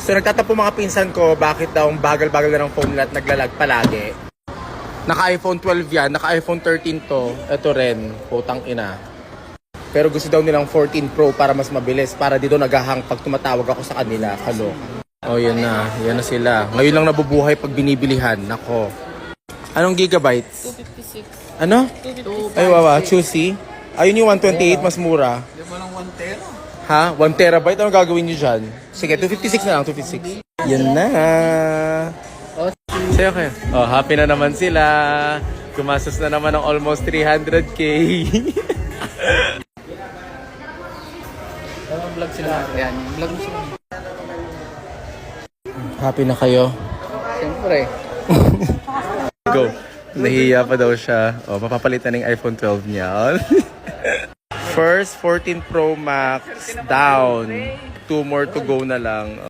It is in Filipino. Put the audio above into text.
So nagtatapo mga pinsan ko bakit daw ang bagal-bagal na ng phone nila at naglalag palagi. Naka iPhone 12 yan, naka iPhone 13 to. Ito rin, putang ina. Pero gusto daw nilang 14 Pro para mas mabilis. Para dito naghahang pag tumatawag ako sa kanila. Kalo. Oh, yan na sila. Ngayon lang nabubuhay pag binibilihan. Nako. Anong gigabyte? 256. Ano? 256. Ay, wawa. Choosy. Ayun yung 128, mas mura. Hindi mo lang 1 tera. Ha? 1 terabyte? Anong gagawin nyo dyan? Sige, 256 na lang. 256. Yan na. Sayo kayo. Oh, happy na naman sila. Gumastos na naman ng almost 300k. Vlog sila. Ayan, vlog mo sila. Happy na kayo? Siyempre. Go. Nahiya pa daw siya. O, mapapalitan ng iPhone 12 niya. First, 14 Pro Max down. 2 more to go na lang.